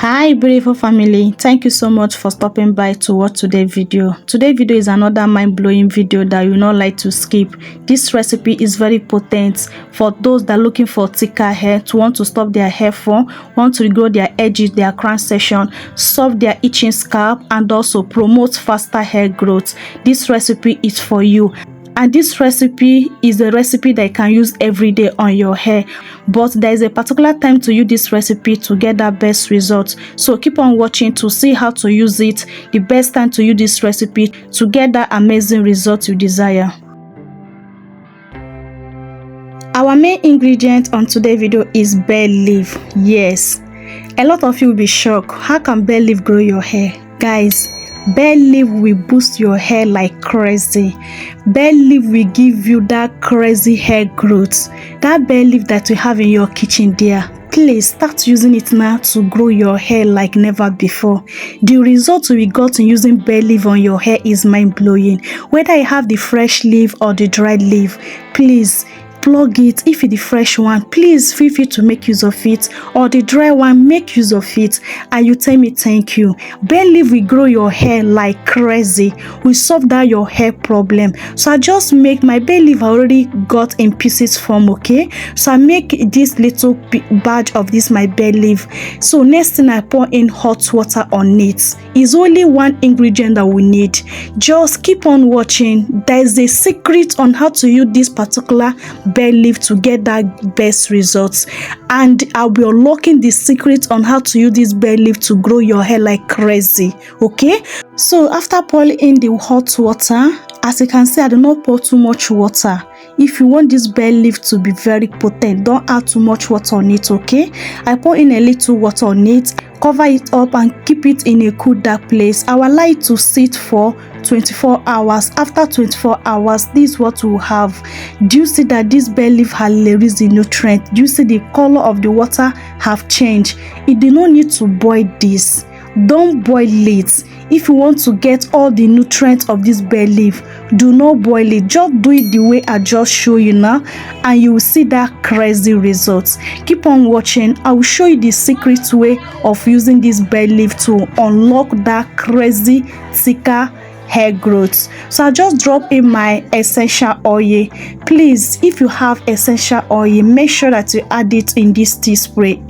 Hi beautiful family, thank you so much for stopping by to watch today's video. Today's video is another mind-blowing video that you not like to skip. This recipe is very potent for those that are looking for thicker hair, to want to stop their hair fall, want to regrow their edges, their crown section, solve their itching scalp, and also promote faster hair growth. This recipe is for you. And this recipe is a recipe that you can use every day on your hair, but there is a particular time to use this recipe to get that best result. So keep on watching to see how to use it, the best time to use this recipe to get that amazing result you desire. Our main ingredient on today's video is bay leaf. Yes, a lot of you will be shocked. How can bay leaf grow your hair? Guys, bay leaf will boost your hair like crazy. Bay leaf will give you that crazy hair growth. That bay leaf that you have in your kitchen there, please start using it now to grow your hair like never before. The result we got in using bay leaf on your hair is mind-blowing. Whether you have the fresh leaf or the dried leaf, please plug it. If it's the fresh one, please feel free to make use of it, or the dry one, make use of it, and you tell me thank you. Bay leaf will grow your hair like crazy. We solve that your hair problem. So I just make my bay leaf. I already got in pieces form, okay? So I make this little batch of this my bay leaf. So next thing, I pour in hot water on it. It's only one ingredient that we need. Just keep on watching. There is a secret on how to use this particular bay leaf to get that best results, and I'll be unlocking the secret on how to use this bay leaf to grow your hair like crazy. Okay, so after pouring in the hot water, as you can see, I do not pour too much water. If you want this bay leaf to be very potent, don't add too much water on it. Okay, I pour in a little water on it, cover it up, and keep it in a cool dark place. I will allow it to sit for 24 hours. After 24 hours, this is what we will have. Do you see that this bay leaf has released the nutrient? Do you see the color of the water have changed? It did not need to boil this. Don't boil it. If you want to get all the nutrients of this bay leaf, do not boil it. Just do it the way I just show you now, and you will see that crazy results. Keep on watching. I will show you the secret way of using this bay leaf to unlock that crazy thicker hair growth. So I just drop in my essential oil. Please, if you have essential oil, make sure that you add it in this tea spray.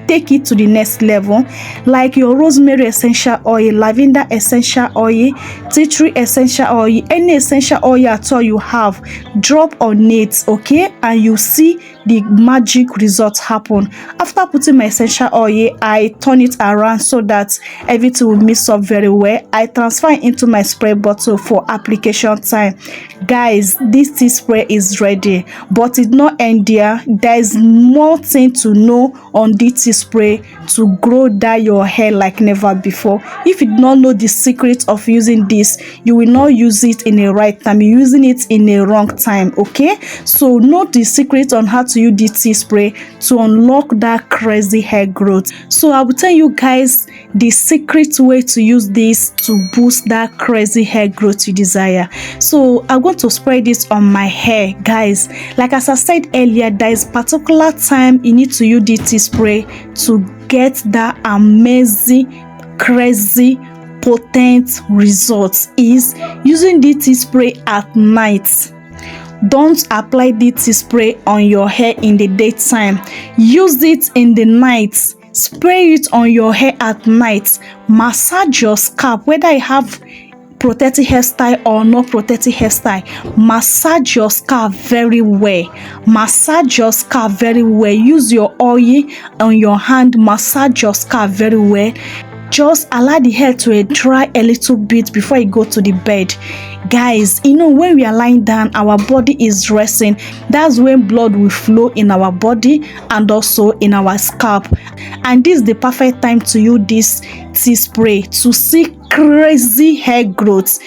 Take it to the next level, like your rosemary essential oil, lavender essential oil, tea tree essential oil, any essential oil at all you have, drop on it, okay? And you see the magic results happen. After putting my essential oil, I turn it around so that everything will mix up very well. I transfer it into my spray bottle for application time. Guys, this tea spray is ready, but it's not end there. There is more thing to know on this tea spray to grow that your hair like never before. If you do not know the secret of using this, you will not use it in the right time. You're using it in a wrong time. Okay, so know the secret on how to use this tea spray to unlock that crazy hair growth. So I will tell you guys the secret way to use this to boost that crazy hair growth you desire. So I'm going to spray this on my hair. Guys, like as I said earlier, there is particular time you need to use this tea spray to get that amazing, crazy, potent results. Is using this tea spray at night. Don't apply this tea spray on your hair in the daytime. Use it in the night. Spray it on your hair at night. Massage your scalp, whether you have protective hairstyle or not protective hairstyle. Massage your scalp very well. Massage your scalp very well. Use your oil on your hand. Massage your scalp very well. Just allow the hair to dry a little bit before you go to the bed. Guys, you know, when we are lying down, our body is resting. That's when blood will flow in our body and also in our scalp. And this is the perfect time to use this tea spray to see crazy hair growth.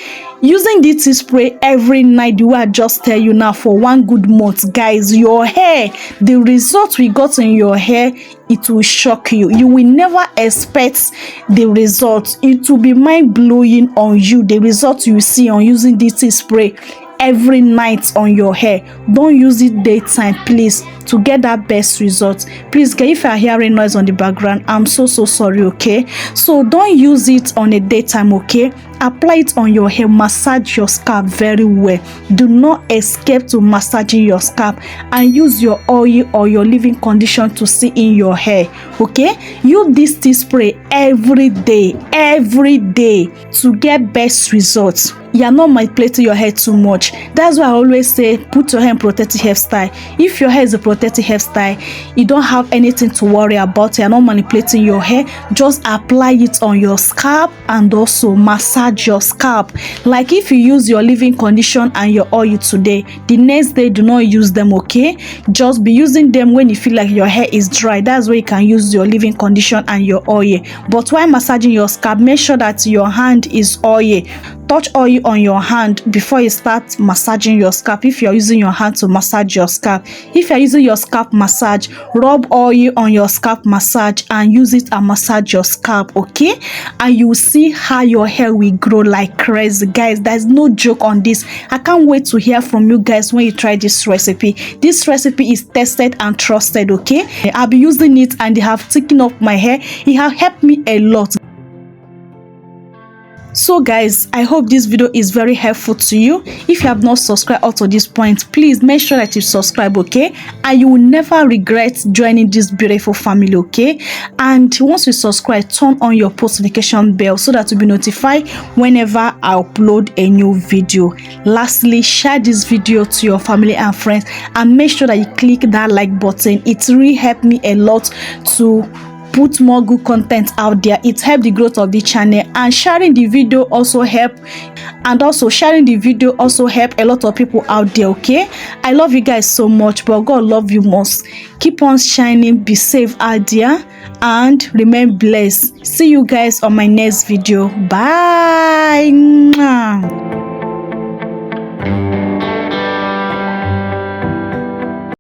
Using this tea spray every night, the way I just tell you now, for 1 good month, guys, your hair, the result we got in your hair, it will shock you. You will never expect the result. It will be mind-blowing on you. The result you see on using this tea spray every night on your hair. Don't use it daytime, please, to get that best result. Please, guys, if you are hearing noise on the background, I'm so sorry, okay? So don't use it on a daytime, okay? Apply it on your hair, massage your scalp very well. Do not escape to massaging your scalp, and use your oil or your leave-in conditioner to see in your hair, okay? Use this tea spray every day to get best results. You are not manipulating your hair too much. That's why I always say put your hair in protective hairstyle. If your hair is a protective hairstyle, you don't have anything to worry about. You are not manipulating your hair. Just apply it on your scalp and also massage your scalp. Like if you use your leave-in conditioner and your oil today, the next day do not use them, okay? Just be using them when you feel like your hair is dry. That's where you can use your leave-in conditioner and your oil. But while massaging your scalp, make sure that your hand is oily. Touch oil on your hand before you start massaging your scalp. If you're using your hand to massage your scalp, if you're using your scalp massage, rub oil on your scalp massage and use it and massage your scalp, okay? And you will see how your hair will grow like crazy. Guys, there's no joke on this. I can't wait to hear from you guys when you try this recipe. This recipe is tested and trusted, okay? I'll be using it and they have taken up my hair. It has helped me a lot. So guys, I hope this video is very helpful to you. If you have not subscribed up to this point, please make sure that you subscribe, okay? And you will never regret joining this beautiful family, okay? And once you subscribe, turn on your post notification bell so that you'll be notified whenever I upload a new video. Lastly, share this video to your family and friends and make sure that you click that like button. It really helped me a lot to put more good content out there. It helped the growth of the channel, and sharing the video also help a lot of people out there, okay? I love you guys so much, but God love you most. Keep on shining, be safe out there, and remain blessed. See you guys on my next video. Bye.